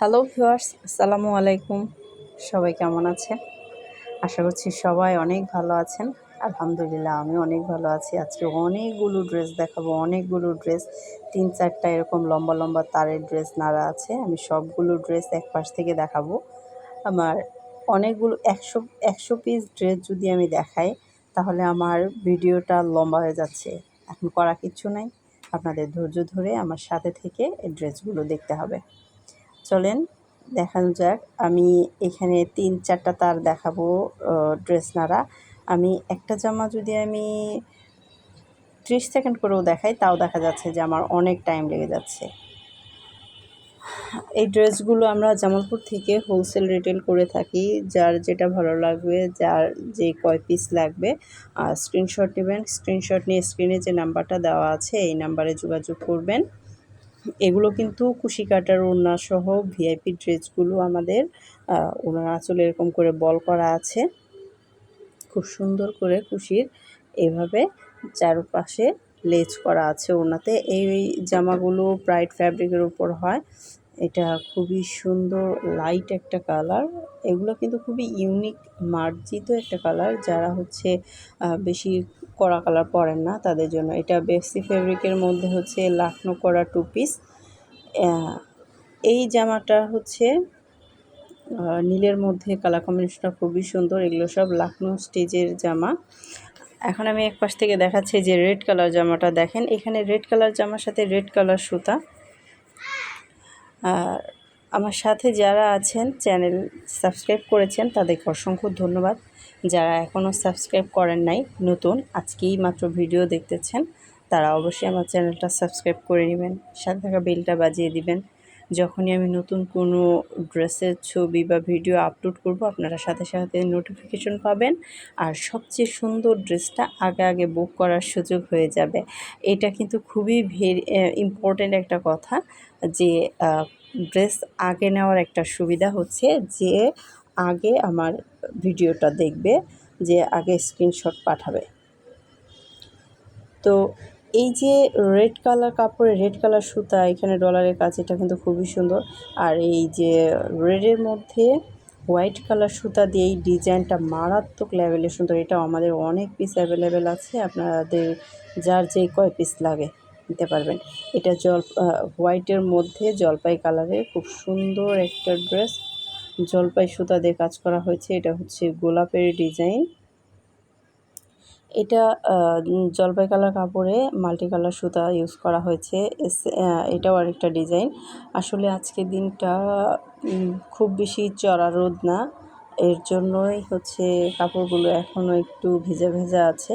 Hello viewers, আসসালামু আলাইকুম। সবাই কেমন আছেন? আশা করছি সবাই অনেক ভালো আছেন। আলহামদুলিল্লাহ আমি অনেক ভালো আছি। আজকে অনেকগুলো ড্রেস দেখাবো, অনেকগুলো ড্রেস ৩-৪টা এরকম লম্বা, লম্বা তারের ড্রেস নাড়া আছে। আমি সবগুলো ড্রেস এক পাশ থেকে দেখাবো। আমার অনেকগুলো ১০০ পিস ড্রেস যদি আমি দেখাই, তাহলে আমার ভিডিওটা লম্বা হয়ে যাচ্ছে। এখন করার কিচ্ছু নাই। আপনাদের ধৈর্য ধরে আমার সাথে থেকে এই ড্রেসগুলো দেখতে হবে। চলেন দেখানো যাক। আমি এখানে ৩-৪টা তার দেখাবো ড্রেস নাড়া। আমি একটা জামা যদি আমি 30 সেকেন্ড করেও দেখাই, তাও দেখা যাচ্ছে যে আমার অনেক টাইম লেগে যাচ্ছে। এই ড্রেসগুলো আমরা জামালপুর থেকে হোলসেল রিটেল করে থাকি। যার যেটা ভালো লাগবে, যার যে কয় পিস লাগবে স্ক্রিনশট নেবেন। স্ক্রিনশট নিয়ে স্ক্রিনে যে নাম্বারটা দেওয়া আছে এই নাম্বারে যোগাযোগ করবেন। এগুলো কিন্তু কুশি কাটার ওড়না সহ ভিআইপি ড্রেসগুলো আমাদের ওনার আঁচলে এরকম করে বল করা আছে, খুব সুন্দর করে কুশির এভাবে চারপাশে লেজ করা আছে ওড়নাতে। এই জামাগুলো ব্রাইট ফ্যাব্রিকের উপর হয়। এটা খুবই সুন্দর লাইট একটা কালার। এগুলো কিন্তু খুবই ইউনিক মার্জিত একটা কালার। যারা হচ্ছে বেশি কড়া কালার পরেন না তাদের জন্য। এটা বেক্সি ফেব্রিকের মধ্যে হচ্ছে লাখনো করা 2 পিস। এই জামাটা হচ্ছে নীলের মধ্যে কালার কম্বিনেশনটা খুবই সুন্দর। এগুলো সব লাখনো স্টিচের জামা। এখন আমি এক পাশ থেকে দেখাচ্ছি যে রেড কালার জামাটা দেখেন। এখানে রেড কালার জামার সাথে রেড কালার সুতা। আর আমার সাথে যারা আছেন চ্যানেল সাবস্ক্রাইব করেছেন তাদেরকে অসংখ্য ধন্যবাদ। যারা এখনও সাবস্ক্রাইব করেন নাই, নতুন আজকেই মাত্র ভিডিও দেখতেছেন, তারা অবশ্যই আমার চ্যানেলটা সাবস্ক্রাইব করে নেবেন, সাথে থাকা বেলটা বাজিয়ে দিবেন। যখনই আমি নতুন কোনো ড্রেসের ছবি বা ভিডিও আপলোড করব, আপনারা সাথে সাথে নোটিফিকেশন পাবেন। আর সবচেয়ে সুন্দর ড্রেসটা আগে আগে বুক করার সুযোগ হয়ে যাবে। এটা কিন্তু খুবই ইম্পর্ট্যান্ট একটা কথা যে ড্রেস আগে নেওয়ার একটা সুবিধা হচ্ছে যে আগে আমার ভিডিওটা দেখবে, যে আগে স্ক্রিনশট পাঠাবে। তো এই যে রেড কালার কাপড়ে রেড কালার সুতা, এখানে ডলারের কাজ, এটা কিন্তু খুবই সুন্দর। আর এই যে রেডের মধ্যে হোয়াইট কালার সুতা দিয়ে এই ডিজাইনটা মারাত্মক লেভেলে সুন্দর। এটা আমাদের অনেক পিস অ্যাভেলেবেল আছে, আপনাদের যার যে কয় পিস লাগে নিতে পারবেন। এটা হোয়াইটের মধ্যে জলপাই কালারের খুব সুন্দর একটা ড্রেস। জলপাই সুতা দিয়ে কাজ করা হয়েছে। এটা হচ্ছে গোলাপের ডিজাইন। এটা জলপাই কালার কাপড়ে মাল্টি কালার সুতা ইউজ করা হয়েছে। এটাও আরেকটা ডিজাইন। আসলে আজকের দিনটা খুব বেশি চড়া রোদ না, এর জন্যই হচ্ছে কাপড়গুলো এখনও একটু ভেজা ভেজা আছে।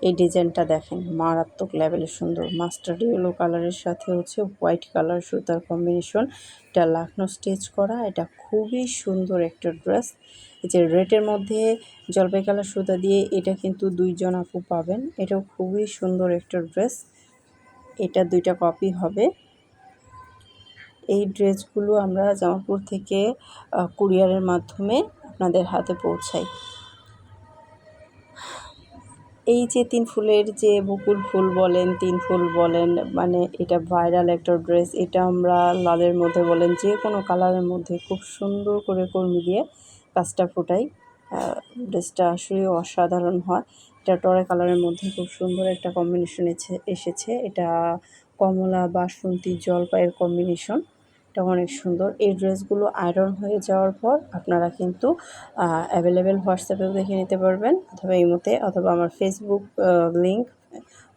এই ডিজাইনটা দেখেন মারাত্মক লেভেলের সুন্দর। মাস্টার্ড ইয়েলো কালারের সাথে হচ্ছে হোয়াইট কালার সুতার কম্বিনেশন। এটা লাখনো স্টিচ করা। এটা খুবই সুন্দর একটা ড্রেস। এই যে রেডের মধ্যে জলপাই কালার সুতা দিয়ে, এটা কিন্তু 2 জন আপু পাবেন। এটাও খুবই সুন্দর একটা ড্রেস। এটা 2টা কপি হবে। এই ড্রেসগুলো আমরা জামালপুর থেকে কুরিয়ারের মাধ্যমে আপনাদের হাতে পৌঁছাই। এই যে 3 ফুলের যে বকুল ফুল বলেন, 3 ফুল বলেন, মানে এটা ভাইরাল একটা ড্রেস। এটা আমরা লালের মধ্যে বলেন, যে কোনো কালারের মধ্যে খুব সুন্দর করে কলমি দিয়ে কাজটা ফুটাই। ড্রেসটা আসলে অসাধারণ হয়। এটা টরে কালারের মধ্যে খুব সুন্দর একটা কম্বিনেশন এসেছে। এটা কমলা, বাসন্তী, জলপাইয়ের কম্বিনেশন। এটা অনেক সুন্দর। এই ড্রেসগুলো আয়রন হয়ে যাওয়ার পর আপনারা কিন্তু অ্যাভেলেবেল হোয়াটসঅ্যাপেও দেখে নিতে পারবেন, অথবা ইমোতে, অথবা আমার ফেসবুক লিঙ্ক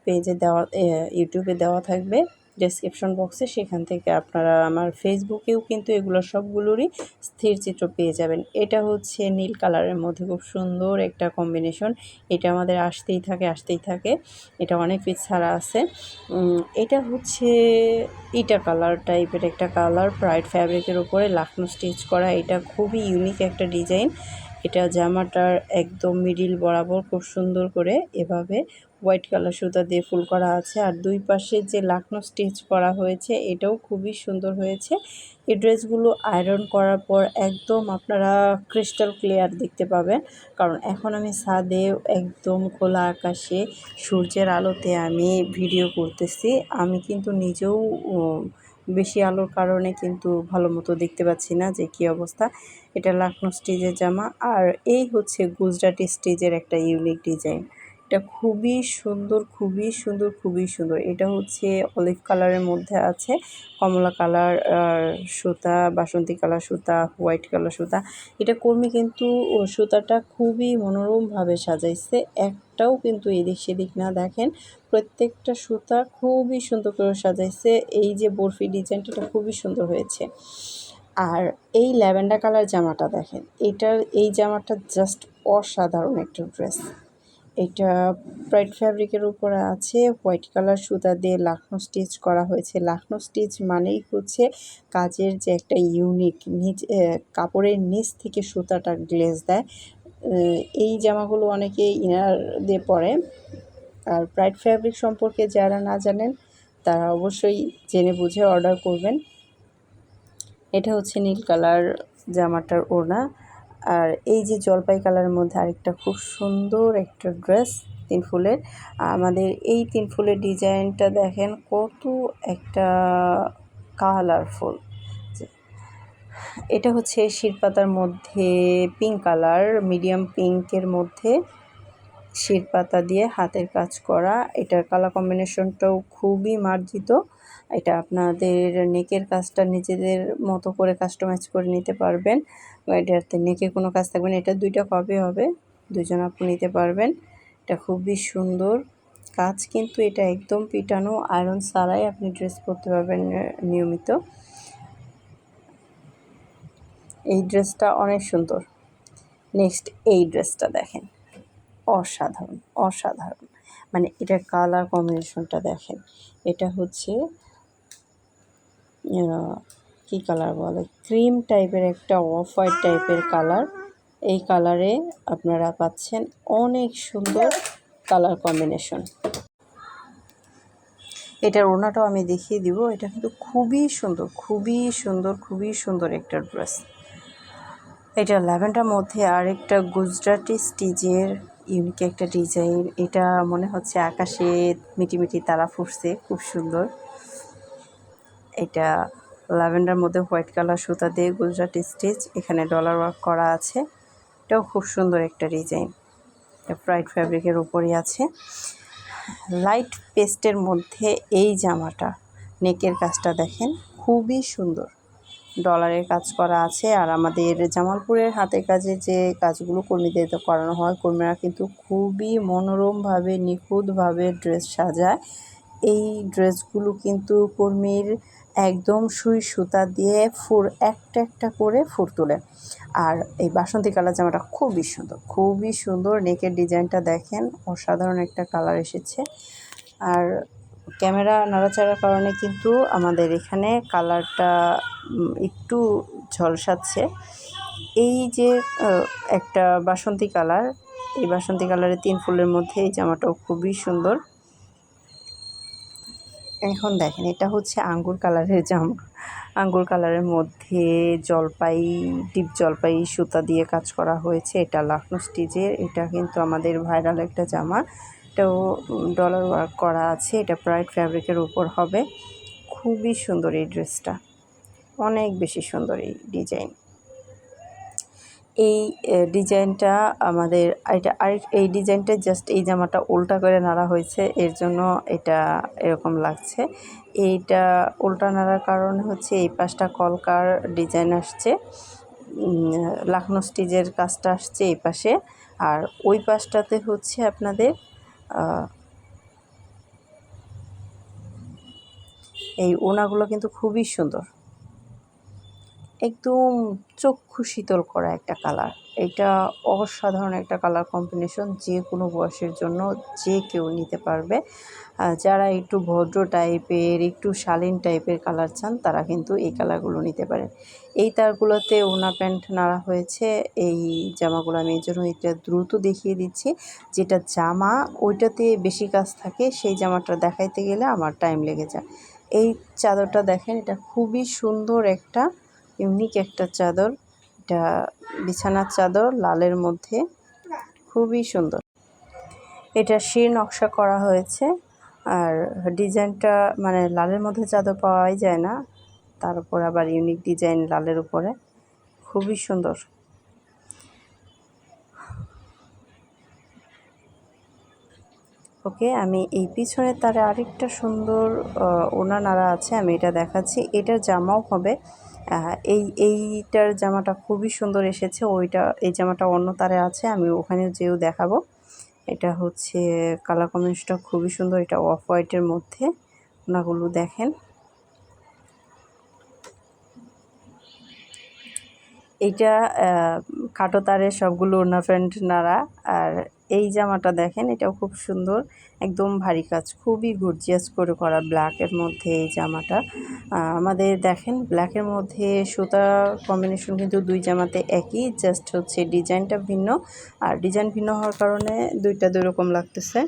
পেজে দেওয়া, ইউটিউবে দেওয়া থাকবে ডেসক্রিপশন বক্সে। সেখান থেকে আপনারা আমার ফেসবুকেও কিন্তু এগুলো সবগুলোরই স্থির চিত্র পেয়ে যাবেন। এটা হচ্ছে নীল কালারের মধ্যে খুব সুন্দর একটা কম্বিনেশন। এটা আমাদের আসতেই থাকে। এটা অনেক পিস ছাড়া আছে। এটা হচ্ছে ইটা কালার টাইপের একটা কালার, ব্রাইট ফ্যাব্রিকের উপরে লাখনো স্টিচ করা। এটা খুবই ইউনিক একটা ডিজাইন। এটা জামাটার একদম মিডিল বরাবর খুব সুন্দর করে এভাবে হোয়াইট কালার সুতা দিয়ে ফুল করা আছে। আর 2 পাশে যে লাখনো স্টিচ করা হয়েছে এটাও খুবই সুন্দর হয়েছে। এই ড্রেসগুলো আয়রন করার পর একদম আপনারা ক্রিস্টাল ক্লিয়ার দেখতে পাবেন। কারণ এখন আমি ছাদে একদম খোলা আকাশে সূর্যের আলোতে আমি ভিডিও করতেছি। আমি কিন্তু নিজেও বেশি আলোর কারণে কিন্তু ভালো মতো দেখতে পাচ্ছি না যে কী অবস্থা। এটা লাখনৌ স্টিচের জামা, আর এই হচ্ছে গুজরাটি স্টিচের একটা ইউনিক ডিজাইন। এটা খুবই সুন্দর, খুবই সুন্দর, খুবই সুন্দর। এটা হচ্ছে অলিভ কালারের মধ্যে আছে, কমলা কালার সুতা, বাসন্তী কালার সুতা, হোয়াইট কালার সুতা। এটা কর্মী কিন্তু সুতাটা খুবই মনোরমভাবে সাজাইছে, একটাও কিন্তু এদিক সেদিক না। দেখেন প্রত্যেকটা সুতা খুবই সুন্দর করে সাজাইছে। এই যে বরফি ডিজাইনটা, এটা খুবই সুন্দর হয়েছে। আর এই ল্যাভেন্ডার কালার জামাটা দেখেন, এই জামাটা জাস্ট অসাধারণ একটা ড্রেস। এটা প্রাইড ফ্যাব্রিকের উপরে আছে, হোয়াইট কালার সুতা দিয়ে লাখনৌ স্টিচ করা হয়েছে। লাখনৌ স্টিচ মানেই হচ্ছে কাজের যে একটা ইউনিক, কাপড়ের নিচ থেকে সুতাটা গ্লেজ দেয়। এই জামাগুলো অনেকে ইনার দিয়ে পরে। আর প্রাইড ফ্যাব্রিক সম্পর্কে যারা না জানেন তারা অবশ্যই জেনে বুঝে অর্ডার করবেন। এটা হচ্ছে নীল কালার জামাটার ওড়না। আর এই যে জলপাই কালারের মধ্যে আরেকটা খুব সুন্দর একটা ড্রেস 3 ফুলের। আমাদের এই 3 ফুলের ডিজাইনটা দেখেন কত একটা কালারফুল। এটা হচ্ছে শিরপাতার মধ্যে পিঙ্ক কালার, মিডিয়াম পিঙ্কের মধ্যে শিরপাতা দিয়ে হাতের কাজ করা। এটার কালার কম্বিনেশনটাও খুবই মার্জিত। এটা আপনাদের নেকের কাজটা নিজেদের মতো করে কাস্টমাইজ করে নিতে পারবেন। এটাতে নেকে কোনো কাজ থাকবে না। এটা 2টা কপি হবে, 2জন আপু নিতে পারবেন। এটা খুবই সুন্দর কাজ, কিন্তু এটা একদম পিটানো, আয়রন ছাড়াই আপনি ড্রেস পরতে পারবেন নিয়মিত। এই ড্রেসটা অনেক সুন্দর। নেক্সট এই ড্রেসটা দেখেন, অসাধারণ, অসাধারণ। মানে এটার কালার কম্বিনেশনটা দেখেন। এটা হচ্ছে কী কালার বলে, ক্রিম টাইপের একটা অফ হোয়াইট টাইপের কালার। এই কালারে আপনারা পাচ্ছেন অনেক সুন্দর কালার কম্বিনেশন। এটার ওড়নাটাও আমি দেখিয়ে দিব। এটা কিন্তু খুবই সুন্দর, খুবই সুন্দর, খুবই সুন্দর একটা ড্রেস। এটা ল্যাভেন্ডার মধ্যে আরেকটা গুজরাটি স্টিচের ইউনিক একটা ডিজাইন। এটা মনে হচ্ছে আকাশে মিটিমিটি তারা ফুটছে, খুব সুন্দর। এটা ল্যাভেন্ডার মধ্যে হোয়াইট কালার সুতা দিয়ে গুজরাটি স্টিচ, এখানে ডলার ওয়ার্ক করা আছে। এটাও খুব সুন্দর একটা ডিজাইন। এটা প্রাইড ফ্যাব্রিকের উপরই আছে। লাইট পেস্টের মধ্যে এই জামাটা, নেকের কাজটা দেখেন খুবই সুন্দর, ডলারের কাজ করা আছে। আর আমাদের জামালপুরের হাতের কাজে যে কাজগুলো কর্মীদের করানো হয়, কর্মীরা কিন্তু খুবই মনোরমভাবে, নিখুঁতভাবে ড্রেস সাজায়। এই ড্রেসগুলো কিন্তু কর্মীর একদম সুই সুতা দিয়ে একটা একটা করে ফুল তোলে। আর এই বাসন্তী কালার জামাটা খুবই সুন্দর, খুবই সুন্দর। নেকের ডিজাইনটা দেখেন, অসাধারণ একটা কালার এসেছে। আর ক্যামেরা নাড়াচাড়ার কারণে কিন্তু আমাদের এখানে কালারটা একটু ঝলসাচ্ছে। এই যে একটা বাসন্তী কালার, এই বাসন্তী কালারের 3 ফুলের মধ্যে এই জামাটাও খুবই সুন্দর। এখন দেখেন, এটা হচ্ছে আঙ্গুর কালারের জামা। আঙ্গুর কালারের মধ্যে জলপাই, ডিপ জলপাই সুতা দিয়ে কাজ করা হয়েছে। এটা লাখনৌ স্টিচের। এটা কিন্তু আমাদের ভাইরাল একটা জামা। এটাও ডলার ওয়ার্ক করা আছে। এটা প্রাইড ফ্যাব্রিকের উপর হবে। খুবই সুন্দর এই ড্রেসটা, অনেক বেশি সুন্দর এই ডিজাইন। এই ডিজাইনটা আমাদের এই ডিজাইনটা জাস্ট এই জামাটা উল্টা করে নাড়া হয়েছে, এর জন্য এটা এরকম লাগছে। এইটা উল্টা নাড়ার কারণে হচ্ছে এই পাশটা কলকার ডিজাইন আসছে, লাখনৌ স্টিচের কাজটা আসছে এই পাশে। আর ওই পাশটাতে হচ্ছে আপনাদের এই ওড়নাগুলো কিন্তু খুবই সুন্দর, একদম চক্ষু শীতল করা একটা কালার। এটা অসাধারণ একটা কালার কম্বিনেশন, যে কোনো বয়সের জন্য যে কেউ নিতে পারবে। যারা একটু ভদ্র টাইপের, একটু শালীন টাইপের কালার চান, তারা কিন্তু এই কালারগুলো নিতে পারেন। এই তারগুলোতে ওড়না প্যান্ট নাড়া হয়েছে। এই জামাগুলো আমি এই জন্য এটা দ্রুত দেখিয়ে দিচ্ছি। যেটা জামা ওইটাতে বেশি কাজ থাকে, সেই জামাটা দেখাইতে গেলে আমার টাইম লেগে যায়। এই চাদরটা দেখেন, এটা খুবই সুন্দর একটা ইউনিক একটা চাদর। এটা বিছানার চাদর, লালের মধ্যে, খুবই সুন্দর। এটা শির নকশা করা হয়েছে। আর ডিজাইনটা মানে লালের মধ্যে চাদর পাওয়াই যায় না, তার উপর আবার ইউনিক ডিজাইন লালের উপরে, খুবই সুন্দর। ওকে, আমি এই পিছনের তারে আরেকটা সুন্দর ওড়না নাড়া আছে, আমি এটা দেখাচ্ছি। এটার জামাও হবে এইটার জামাটা খুবই সুন্দর এসেছে। এই জামাটা অন্য তারে আছে, আমি ওখানে যেও দেখাবো। এটা হচ্ছে কালার কম্বিনেশনটা খুবই সুন্দর। এটা অফ হোয়াইটের মধ্যে, ওনাগুলো দেখেন। এইটা খাটো তারে সবগুলো ওড়না প্যান্ট নাড়া। আর এই জামাটা দেখেন, এটাও খুব সুন্দর, একদম ভারী কাজ, খুবই গর্জিয়াস করে করা ব্ল্যাকের মধ্যে এই জামাটা। আমাদের দেখেন ব্ল্যাকের মধ্যে সুতা কম্বিনেশন কিন্তু দুই জামাতে একই, জাস্ট হচ্ছে ডিজাইনটা ভিন্ন। আর ডিজাইন ভিন্ন হওয়ার কারণে দুইটা দুই রকম লাগতেছে।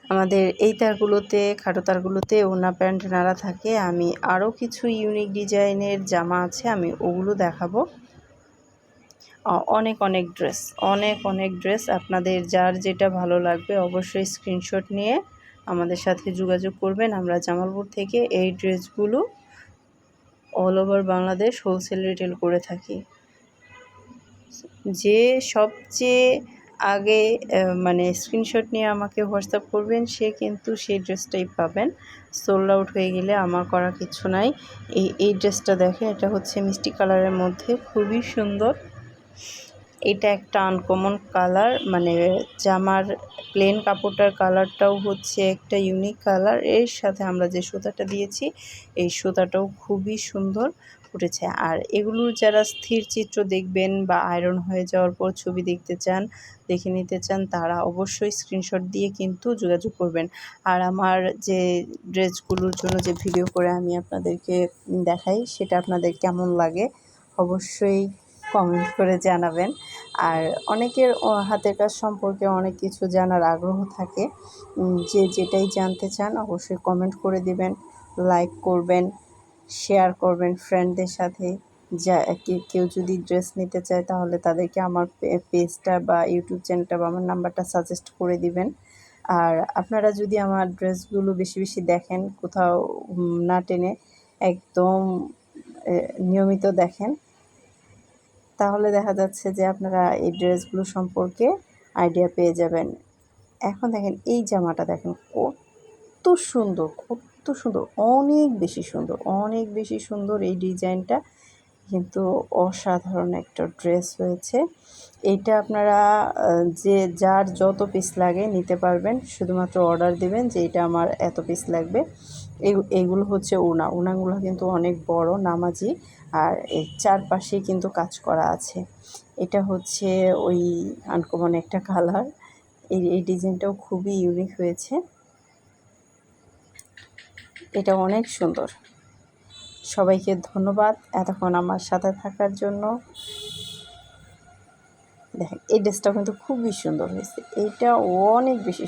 আমাদের এই তারগুলোতে, খাটো তারগুলোতে ওড়না প্যান্ট নাড়া থাকে। আমি আরও কিছু ইউনিক ডিজাইনের জামা আছে, আমি ওগুলো দেখাবো। অনেক অনেক ড্রেস আপনাদের যার যেটা ভালো লাগবে অবশ্যই স্ক্রিনশট নিয়ে আমাদের সাথে যোগাযোগ করবেন। আমরা জামালপুর থেকে এই ড্রেসগুলো all over Bangladesh wholesale retail করে থাকি। যে সবচেয়ে আগে মানে স্ক্রিনশট নিয়ে আমাকে হোয়াটসঅ্যাপ করবেন, সে কিন্তু সেই ড্রেসটাই পাবেন। সোল্ড আউট হয়ে গেলে আমার করা কিছু নাই। এই ড্রেসটা দেখেন, এটা হচ্ছে মিষ্টি কালারের মধ্যে, খুবই সুন্দর। এটা একটা আনকমন কালার, মানে জামার প্লেন কাপড়টার কালারটাও হচ্ছে একটা ইউনিক কালার। এর সাথে আমরা যে সুতাটা দিয়েছি এই সুতাটাও খুবই সুন্দর উঠেছে। আর এগুলোর যারা স্থির চিত্র দেখবেন বা আয়রন হয়ে যাওয়ার পর ছবি দেখে নিতে চান, তারা অবশ্যই স্ক্রিনশট দিয়ে কিন্তু যোগাযোগ করবেন। আর আমার যে ড্রেসগুলোর জন্য যে ভিডিও করে আমি আপনাদেরকে দেখাই, সেটা আপনাদের কেমন লাগে অবশ্যই কমেন্ট করে জানাবেন। আর অনেকের হাতের কাজ সম্পর্কে অনেক কিছু জানার আগ্রহ থাকে, যে যেটাই জানতে চান অবশ্যই কমেন্ট করে দিবেন, লাইক করবেন, শেয়ার করবেন ফ্রেন্ডদের সাথে। যা কেউ যদি ড্রেস নিতে চায় তাহলে তাদেরকে আমার পেজটা বা ইউটিউব চ্যানেলটা বা আমার নাম্বারটা সাজেস্ট করে দিবেন। আর আপনারা যদি আমার ড্রেসগুলো বেশি বেশি দেখেন, কোথাও না টেনে একদম নিয়মিত দেখেন, তাহলে দেখা যাচ্ছে যে আপনারা এই ড্রেসগুলো সম্পর্কে আইডিয়া পেয়ে যাবেন। এখন দেখেন এই জামাটা দেখেন, কত সুন্দর, কত সুন্দর, অনেক বেশি সুন্দর এই ডিজাইনটা, কিন্তু অসাধারণ একটা ড্রেস হয়েছে। এইটা আপনারা যার যত পিস লাগে নিতে পারবেন, শুধুমাত্র অর্ডার দিবেন যে এটা আমার এত পিস লাগবে। এইগুলো হচ্ছে ওড়নাগুলো কিন্তু অনেক বড় নামাজি, আর এর চারপাশেই কিন্তু কাজ করা আছে। এটা হচ্ছে ওই আনকমন একটা কালার। এই ডিজাইনটাও খুবই ইউনিক হয়েছে, এটা অনেক সুন্দর। সবাইকে ধন্যবাদ এতক্ষণ আমার সাথে থাকার জন্য। দেখেন এই ড্রেসটাও কিন্তু খুবই সুন্দর হয়েছে, এইটা অনেক বেশি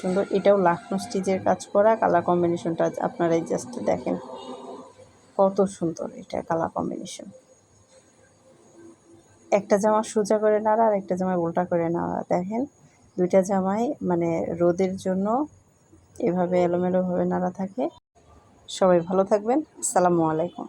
সুন্দর। এটাও লাখনো স্টিচের কাজ করা, কালার কম্বিনেশনটা আপনারাই জাস্ট দেখেন কত সুন্দর। এটা কালার কম্বিনেশন, একটা জামা সোজা করে নাড়া আর একটা জামায় উল্টা করে নাড়া। দেখেন দুইটা জামাই মানে রোদের জন্য এভাবে এলোমেলোভাবে নাড়া থাকে। সবাই ভালো থাকবেন, আসসালামু আলাইকুম।